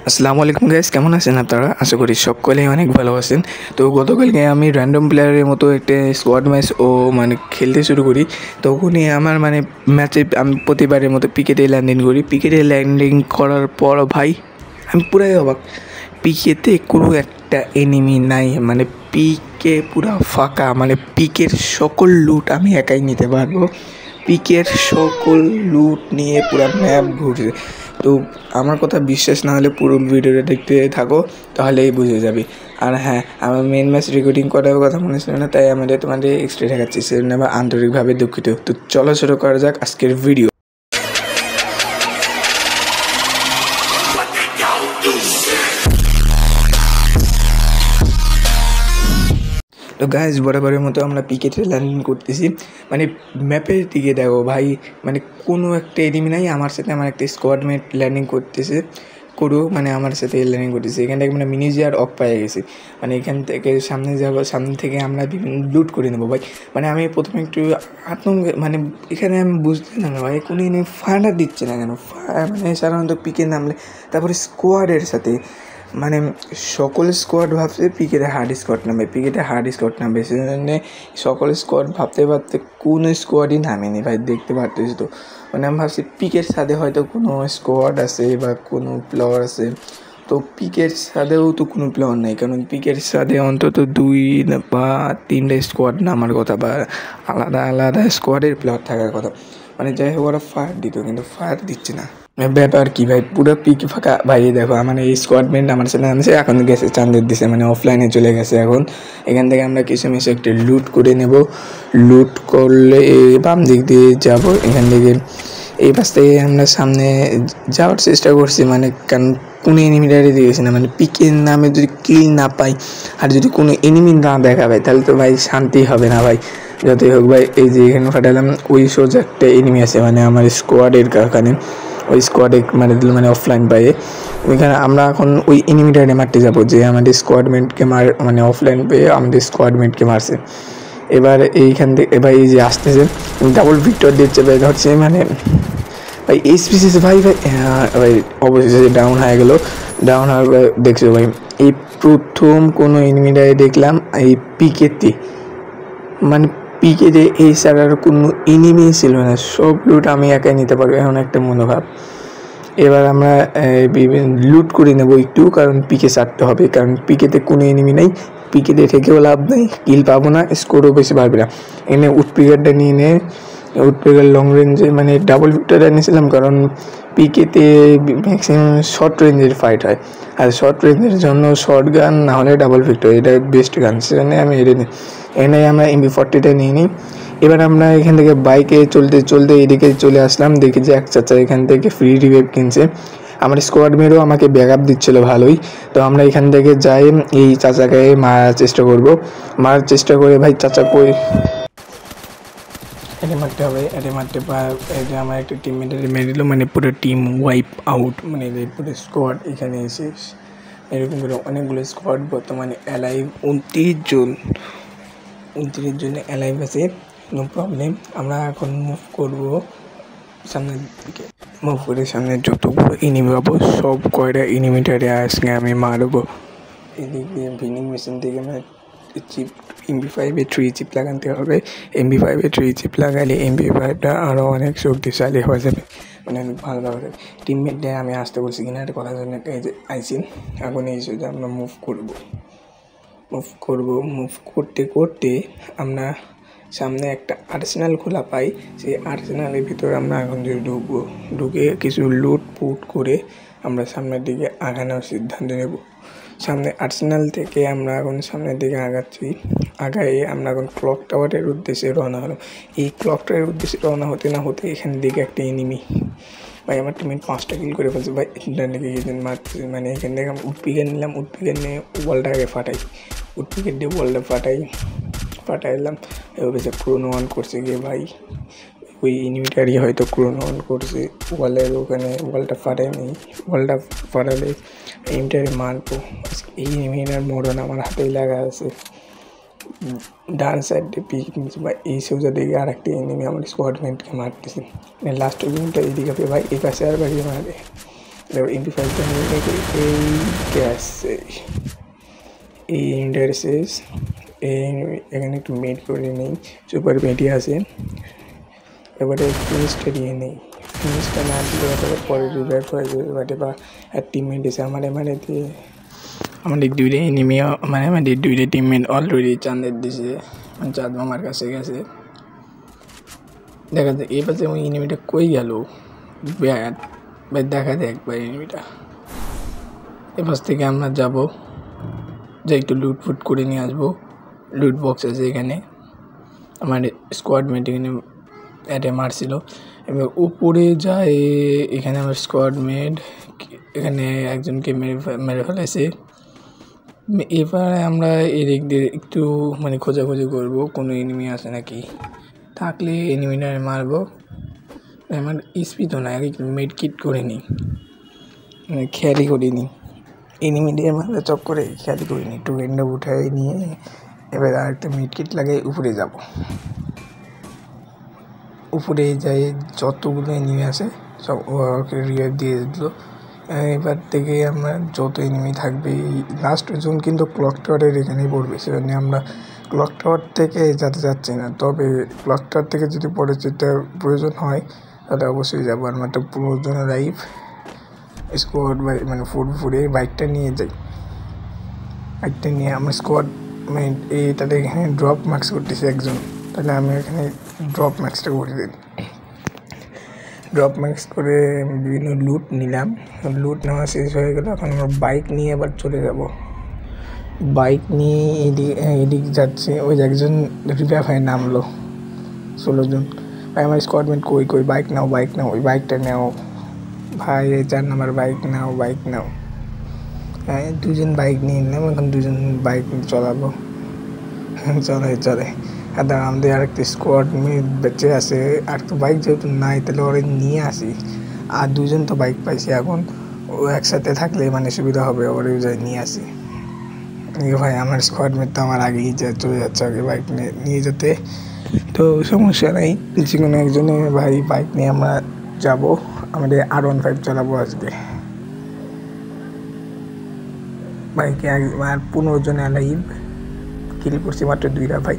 আসসালামু আলাইকুম গাইস, কেমন আছেন আপনারা? আশা করি সকলেই অনেক ভালো আছেন। তো গতকালকে আমি র্যান্ডম প্লেয়ারের মতো একটা স্কোয়াড ম্যাচ খেলতে শুরু করি। তখনই আমার ম্যাচে আমি প্রতিবারের মতো পিকেটে ল্যান্ডিং করি। পিকেটে ল্যান্ডিং করার পর ভাই আমি পুরাই অবাক। পিকেতে কোনো একটা এনিমি নাই, পিকে পুরা ফাঁকা, পিকের সকল লুট আমি একাই নিতে পারবো। পিকের সকল লুট নিয়ে পুরা ম্যাপ ঘুরছে। তো আমার কথা বিশ্বাস না হলে পুরো ভিডিওটা দেখতে থাকো, তাহলেই বুঝে যাবে। আর হ্যাঁ, আমার মেন ম্যাচ রেকর্ডিং করার কথা মনে ছিল না, তাই তোমাদের এক্সট্রা দেখাচ্ছি, সেজন্য আমার আন্তরিকভাবে দুঃখিত। তো চলো শুরু করা যাক আজকের ভিডিও। তো গাইজ, বরাবরের মতো আমরা পিকেটে ল্যান্ডিং করতেছি। ম্যাপের দিকে দেখো ভাই, কোনো একটা এনিমি নাই। আমার সাথে আমার একটা স্কোয়াডমেট ল্যান্ডিং করতেছে, আমার সাথে ল্যান্ডিং করতেছে। এখান থেকে মিনিজিয়ার অফ পেয়ে গেছি। এখান থেকে সামনে যাবো, সামনে থেকে আমরা বিভিন্ন লুট করে নেবো ভাই। আমি প্রথমে একটু আতঙ্ক, এখানে আমি বুঝতেছিলাম না ভাই, কোনো এনিমি ফায়ার দিচ্ছে না কেন। সাধারণত পিকে নামলে তারপরে স্কোয়াডের সাথে সকল স্কোয়াড ভাবছে পিকেটে হার্ড স্কোয়াড নামবে, সেজন্য সকল স্কোয়াড ভাবতে কোন স্কোয়াডই নামেনি ভাই, দেখতে পারতেছি। তো আমি ভাবছি পিকের সাথে হয়তো কোনো স্কোয়াড আছে বা কোনো প্লেয়ার আছে। তো পিকের সাথেও তো কোনো প্লেয়ার নেই, কারণ পিকের সাথে অন্তত 2 বা 3টা স্কোয়াড নামার কথা, বা আলাদা আলাদা স্কোয়াডের প্লেয়ার থাকার কথা। যাই হোক, ওরা ফায়ার দিত, কিন্তু ফায়ার দিচ্ছে না। ব্যাপার কি ভাই, পুরো পিক ফাঁকা ভাই। দেখো আমার এই স্কোয়াডমেন্ট আমার সাথে নামছে, এখন গেছে চান্দের দিছে, অফলাইনে চলে গেছে। এখন এখান থেকে আমরা কিছু একটা লুট করে নেব। লুট করলে বাম দিক দিয়ে যাব, এখান থেকে এই পাশ থেকে আমরা সামনে যাওয়ার চেষ্টা করছি, কারণ কোনো এনিমিটারে দিয়েছি না। পিকের নামে যদি কিল না পাই আর যদি কোনো এনিমি না দেখা পাই, তাহলে তো ভাই শান্তি হবে না ভাই। যতই হোক ভাই, এই যে এখানে ফাটালাম, ওই সোজা একটা এনিমি আছে, আমার স্কোয়াডের কারখানে। ওই স্কোয়াডে দিল অফলাইন পাইয়ে। ওইখানে আমরা এখন ওই এনিমিটারে মারতে যাবো, যে আমাদের স্কোয়াডমেন্টকে অফলাইন পেয়ে আমাদের স্কোয়াডমেটকে মারছে। এবার এইখান থেকে এবার এই যে আসতেছে, ডাবল ভিক্টর দিচ্ছে ভাই, ধরছে ভাই এই স্পিসিস ভাই ভাই অবশেষে ডাউন হয়ে গেল। ডাউন হওয়ার দেখছো ভাই, এই প্রথম কোনো এনিমিটারে দেখলাম এই পিকেতে, পিকেতে এই ছাড়ার কোনো এনিমি ছিল না, সব লুট আমি একাই নিতে পারবো, এমন একটা মনোভাব। এবার আমরা লুট করে নেবো একটু, কারণ পিকে ছাড়তে হবে, কারণ পিকেতে কোনো এনিমি নেই। পিকেতে থেকেও লাভ নেই, কিল পাবো না, স্কোরও বেশি বাড়বে না। এনে উডপিকারটা নিয়ে নে, উডপিকার লং রেঞ্জে ডাবল ভিক্টরটা নিয়েছিলাম, কারণ পিকেতে ম্যাক্সিমাম শর্ট রেঞ্জের ফাইট হয়, আর শর্ট রেঞ্জের জন্য শর্ট গান না হলে ডাবল ভিক্টর, এটা বেস্ট গান, সেজন্য আমি এনে আমরা MP40টা নিয়ে নিই। এবার আমরা এখান থেকে বাইকে চলতে চলতে এদিকে চলে আসলাম, দেখি যে এক চাচা এখান থেকে ফ্রি রিভাইভ কিনছে। আমার স্কোয়াড মেটও আমাকে ব্যাক আপ দিচ্ছিলো ভালোই। তো আমরা এখান থেকে যাই, এই চাচাকে মারার চেষ্টা করে ভাই, চাচা কই, এটা মারতে হবে, এটা মারতে এটা আমার একটা টিমমেটের মেরে দিল, পুরো টিম ওয়াইপ আউট, পুরো স্কোয়াড এখানে এসে এরকম করে অনেকগুলো স্কোয়াড বর্তমানে অ্যালাইভ 29 জন অ্যালাইভ আছে, নো প্রবলেম। আমরা এখন মুভ করবো সামনের দিকে, মুভ করে সামনে যতগুলো এনিমি পাবো সব কয়টা এনিমিটারে আজকে আমি মারবো। এদিক দিয়ে ভিনিং মেশিন থেকে চিপ MP5 3 চিপ লাগাতে হবে। MP5 3 চিপ লাগালে MP5টা আরও অনেক শক্তিশালী হয়ে যাবে, অনেক ভালো হবে। টিমমেটদের আমি আসতে বলছি কিনা একটা কথা জন্য আইসি, এখন এই যে আমরা মুভ করতে করতে আমরা সামনে একটা আর্সেনাল খোলা পাই। সেই আর্সেনালের ভিতরে আমরা এখন যদি ঢুকে কিছু লুট পুট করে আমরা সামনের দিকে আগানোর সিদ্ধান্ত নেব। সামনে আর্সেনাল থেকে আমরা এখন সামনের দিকে আগাই আমরা এখন ক্লক টাওয়ারের উদ্দেশ্যে রওনা হলাম। এই ক্লক টাওয়ারের উদ্দেশ্যে রওনা হতে না হতে এখান দিকে একটা এনিমি ভাই, আমার টিমে 5টা কিল করে ফেলছে ভাই। ইন্টারনেটে মারতেছে, এখান থেকে আমি উডপিকার নিলাম, উডপিকার নিয়ে ওয়ালটাকে ফাটাই, উডপিকার দিয়ে ওয়ালটা ফাটাইলাম। এভাবে যে ক্রোনো অন করছে গিয়ে ভাই, ওই এনিমিটারই হয়তো ক্রোনো অন করছে ওয়ালের ওখানে, ওয়ালটা ফাটালে এনিমিটারে মারবো। এই এনিমিটার মরণ আমার হাতেই লাগা আছে। ডান সাইডে পিক নিচ্ছে ভাই, এই সোজা দিকে আর একটা এনিমি আমার স্কোয়াডমেন্টকে মারতেছে। লাস্ট এনিমিটা এদিকে ভাই, এই পাশে আর বাড়িয়ে মারে দেখো MP5টা নিয়ে দেখি এই গ্যাস এই ইন্ডিয়ার শেষ। এখানে একটু মেড করে নেই, সুপার মেডি আছে। এবারে ফিনিশটা দিয়ে নেই, ফিনিশটা না দিলে তারপরে পরে রিভাইভ হয়ে যাবে বাটে বা টিমমেট এসে আমার দিয়ে আমাদের দুইটা এনিমি মানে আমাদের দুইটা টিমমেট অলরেডি চাঁদের দিছে, মানে চাঁদ মামার কাছে গেছে। দেখা যায় এবার ওই এনিমিটা কই গেল ব্যাট ভাই, দেখা যায় একবার এনিমিটা। এবার থেকে আমরা যাবো, যে একটু লুট ফুট করে নিয়ে আসবো। লুট বক্স আছে এখানে, আমার স্কোয়াড মেট এখানে অ্যাটে মারছিল। এবার উপরে যায়, এখানে আমার স্কোয়াড মেট এখানে একজনকে মেরে ফেলেছে। এবারে আমরা এদিক দিয়ে একটু মানে খোঁজাখুঁজি করবো কোনো এনিমি আছে নাকি, থাকলে এনিমিটা মারবো। আমার স্পি তো না, একটু মেড কিট করে নিই, মানে খেয়ালই করিনি এনিমিদের মারা চক্করে খেয়ালই করিনি। একটু উইন্ডো উঠাই নিয়ে এবার আরেকটা মেড কিট লাগিয়ে উপরে যাব। উপরে যাই যতগুলো এনিমি আছে সব ওকে রিভাইভ দিয়ে দিল। এবার থেকে আমরা যত এনিমি থাকবে, লাস্ট জোন কিন্তু ক্লক টাওয়ারের এখানেই পড়বে, সেজন্য আমরা ক্লক টাওয়ার থেকে যেতে চাচ্ছি না। তবে ক্লক টাওয়ার থেকে যদি পরে যেতে প্রয়োজন হয় তাহলে অবশ্যই যাবো। আর একটা পুরোজনের লাইফ স্কোয়াড মানে ফুরে বাইকটা নিয়ে যাই। বাইকটা নিয়ে আমার স্কোয়াড মানে তাহলে এখানে ড্রপ ম্যাক্স করতেছে একজন, তাহলে আমি এখানে ড্রপ ম্যাক্সটা করে দিই। ড্রপ ম্যাক্স করে বিভিন্ন লুট নিলাম, লুট নেওয়া শেষ হয়ে গেল। এখন আমরা বাইক নিয়ে আবার চলে যাব। বাইক নিয়ে এদিক যাচ্ছে, ওই একজন রিভাইভ হয়ে নামলো 16 জন। ভাই আমার স্কোয়াডমেন্ট কই বাইক নাও ওই বাইকটা নাও ভাই, 4 নাম্বার বাইক নাও। হ্যাঁ 2জন বাইক নিয়ে নিলাম, এখন 2জন বাইক চালাবো। চলে। আর আমাদের আরেকটা স্কোয়াড বেঁচে আছে, আর তো বাইক যেহেতু নাই তাহলে ওরা নিয়ে আসি। আর 2জন তো বাইক পাইছি, এখন ও একসাথে থাকলে মানে সুবিধা হবে, ওরে যাই নিয়ে আসি। ভাই আমার স্কোয়াডমেট তো আমার আগেই চলে যাচ্ছে আগে বাইক নিয়ে যেতে, তো সমস্যা নেই। যে কোনো একজনে ভাই বাইক নিয়ে আমরা যাব, আমাদের R15 চালাবো আজকে। বাইকে আর 15 জন লাইভ কিল করছি মাত্র 2টা। ভাই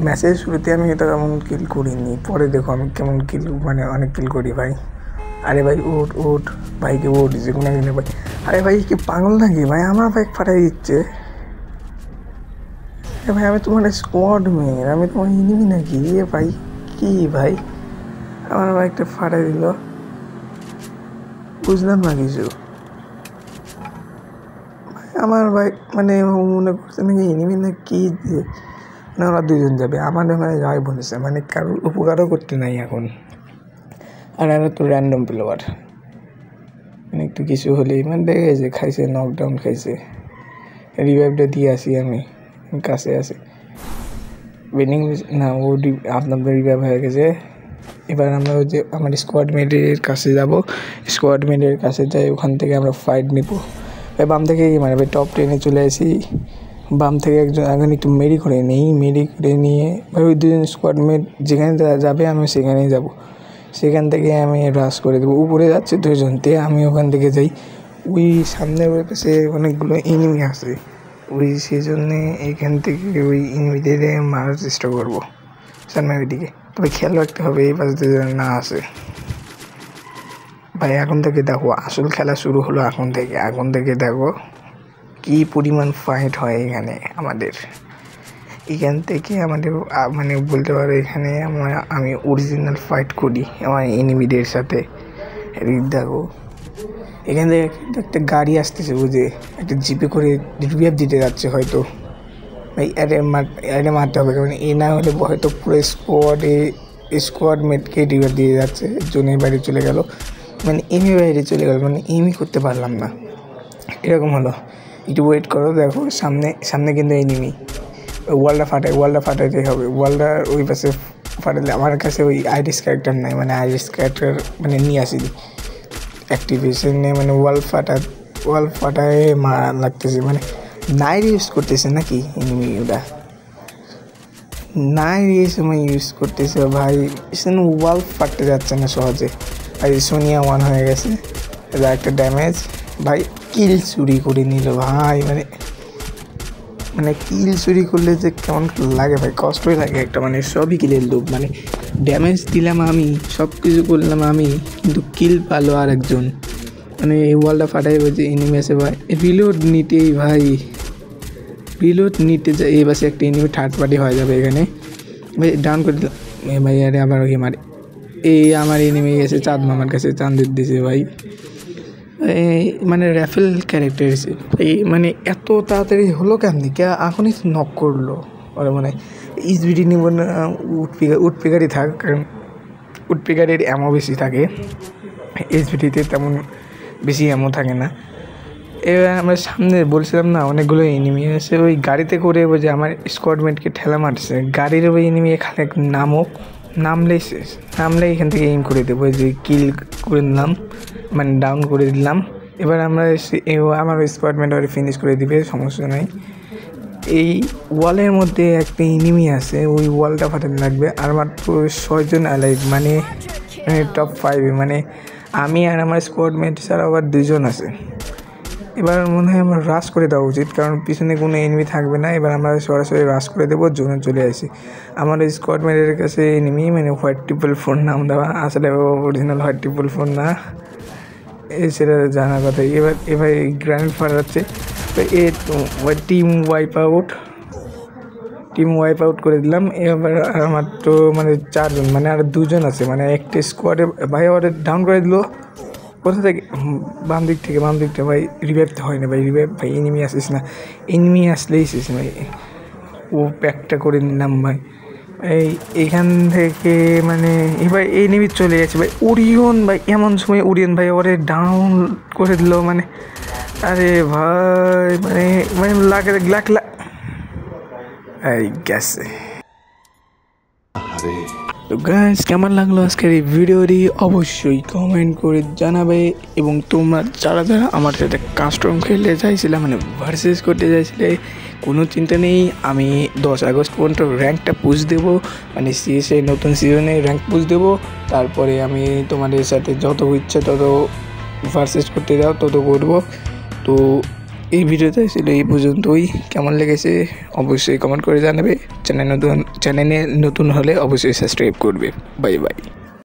ম্যাচের শুরুতে আমি এটা কেমন কিল করিনি, পরে দেখো আমি কেমন কিল মানে অনেক কিল করি ভাই। আরে ভাই ওট ভাইকে ওট যে কোনো একজনে ভাই। আরে ভাই কি পাগল নাকি ভাই, আমার বাইক ফাটাই দিচ্ছে। ভাই আমি তোমার স্কোয়াড মেট, আমি তোমার এনিমি নাকি ভাই? কি ভাই আমার বাইকটা ফাটাই দিল, বুঝলাম না কিছু। আমার বাইক মানে মনে করছে নাকি এনিমি না কি, না ওরা 2জন যাবে আমাদের মানে যাই বলেছে, মানে কারোর উপকারও করতে নাই এখন। আর তো র্যান্ডম প্লেয়ার, মানে একটু কিছু হলেই মানে দেখেছে খাইছে, নকডাউন খাইছে। রিভাইভটা দিয়ে আসি আমি কাছে আসি উইনিং না, ও আপনাদের রিভাইভ হয়ে গেছে। এবার আমরা ওই যে আমার স্কোয়াড মেটের কাছে যাব, স্কোয়াড মেটের কাছে যাই, ওখান থেকে আমরা ফাইট নিব। বাম থেকে মানে টপ 10-এ চলে আসি। বাম থেকে একজন এখন একটু মেরি করে নিয়ে ভাই ওই 2জন স্কোয়াড মেট যেখানে যাবে আমি সেখানেই যাব। সেখান থেকে আমি রাশ করে দেবো। উপরে যাচ্ছে 2জনতে, আমি ওখান থেকে যাই। ওই সামনের পাশে অনেকগুলো এনিমি আছে, ওই সেই জন্যে এইখান থেকে ওই এনিমিদের মারার চেষ্টা করবো সামনের দিকে। তবে খেয়াল রাখতে হবে এই পাশে না আসে। ভাই এখন থেকে দেখো আসল খেলা শুরু হলো, এখন থেকে দেখো কি পরিমাণ ফাইট হয় এখানে আমাদের। এখান থেকে আমাদের মানে বলতে পারো এখানে আমি অরিজিনাল ফাইট করি আমার এনিমিদের সাথে। দেখো এখান থেকে একটা গাড়ি আসতেছে, বুঝে একটা জিপে করে রিভাইভ দিতে যাচ্ছে হয়তো। ভাই আরে মারতে হবে, কারণ এ না হলে হয়তো পুরো স্কোয়াড মেটকে রিভাইভ দিয়ে যাচ্ছে। জনের বাইরে চলে গেল, মানে বাইরে চলে গেল, মানে করতে পারলাম না, এরকম হলো। একটু ওয়েট করো, দেখো সামনে কিন্তু এনিমি। ওয়ালটা ফাটাইতে হবে, ওয়ালটা ওই পাশে ফাটালে। আমার কাছে ওই আইরিস ক্যারেক্টার নাই, মানে আইরিস ক্যারেক্টার মানে নিয়ে আসিনি অ্যাক্টিভেশনে, মানে ওয়াল ফাটায় মারা লাগতেছে, মানে নাইট ইউজ করতেছে নাকি এনিমি, ওটা নাইট এই সময় ইউজ করতেছে ভাই। ওয়াল ফাটতে যাচ্ছে না সহজে। আর সোনিয়া 1 হয়ে গেছে, এটা একটা ড্যামেজ ভাই, কিল চুরি করে নিল ভাই। মানে কিল চুরি করলে যে কেমন লাগে ভাই, কষ্টই লাগে একটা, মানে সবই কিলের লোভ। মানে ড্যামেজ দিলাম আমি, সব কিছু করলাম আমি, কিন্তু কিল পালো আর একজন। মানে এই ওয়ালটা ফাটাই বলছে এনিমি আছে ভাই, রিলোড নিতেই ভাই, রিলোড নিতে যায় এই পাশে একটা এনিমি থার্ড পার্টি হয়ে যাবে এখানে ভাই। ডাউন করে দিলাম ভাই, আরে আবার ওকে মারে। এই আমার এনিমি গেছে চাঁদ মামার কাছে, চাঁদের দিছে ভাই। মানে র্যাফেল ক্যারেক্টার এসে এই মানে এত তাড়াতাড়ি হলো কেমনি, কে এখনই নক করলো। ওরা মানে ইসবিডি নিব না, উডপিকারই থাক, কারণ উডপিকারের অ্যামো বেশি থাকে, এসবিডিতে তেমন বেশি অ্যামো থাকে না। এবার আমরা সামনে বলছিলাম না অনেকগুলো এনিমি আছে, ওই গাড়িতে করে ওই যে আমার স্কোয়াডমেটকে ঠেলা মারছে, গাড়ির ওই এনিমি এখানে নামলেই শেষ, নামলেই এখান থেকে এইম করে দেবো। যে কিল করে নিলাম, মানে ডাউন করে দিলাম। এবার আমরা আমার স্পটমেন্ট ওরা ফিনিশ করে দিবে, সমস্যা নেই। এই ওয়ালের মধ্যে একটা এনিমি আছে, ওই ওয়ালটা ফাটাতে লাগবে। আর মাত্র 6 জন অ্যালাইভ, মানে টপ 5, মানে আমি আর আমার স্কোয়াডমেট ছাড়া আবার 2 জন আছে। এবার মনে হয় আমার রাশ করে দেওয়া উচিত, কারণ পিছনে কোনো এনিমি থাকবে না। এবার আমরা সরাসরি রাশ করে দেবো, জোনে চলে আসি। আমার স্কোয়াডমেটের কাছে এনিমি মানে হোয়াইট ট্রিপল 4 নাম দেওয়া, আসলে অরিজিনাল হোয়াইট ট্রিপল 4 না, সেটা জানার কথা। এবার গ্র্যান্ড ফাটাচ্ছে তো টিম ওয়াইপ আউট করে দিলাম। এবার আমার তো মানে 4 জন, মানে আর 2 জন আছে, মানে একটা স্কোয়াডে ভাই ওদের ডাউন করে দিল। কোথা থেকে? বাম দিক থেকে ভাই। রিভাইভতে হয় না ভাই, ভাই এনিমি আসিস না, এনিমি আসলেই শেষ ভাই। ও প্যাকটা করে নিলাম ভাই। এইখান থেকে মানে এবার এই এনিমি চলে গেছে ভাই। ওরিয়ন ভাই, এমন সময় ওরিয়ন ভাই ওরে ডাউন করে দিল, মানে আরে ভাই মানে লাগে এই গেছে। তো গাইস, কেমন লাগলো আজকের এই ভিডিওটি অবশ্যই কমেন্ট করে জানাবে। এবং তোমরা যারা আমার সাথে কাস্টম খেলতে চাইছিলে, মানে ভার্সেস করতে চাইছিলে, কোনো চিন্তা নেই, আমি 10 আগস্ট পর্যন্ত র্যাঙ্কটা পুশ দেবো, মানে সিএসএ নতুন সিজনে র্যাঙ্ক পুশ দেবো। তারপরে আমি তোমাদের সাথে যত ইচ্ছে তত ভার্সেস করতে দাও, তত করবো। তো এই ভিডিওতে ছিল এই পর্যন্তই। কেমন লেগেছে অবশ্যই কমেন্ট করে জানাবে। চ্যানেলে নতুন হলে অবশ্যই সাবস্ক্রাইব করবে। Bye bye.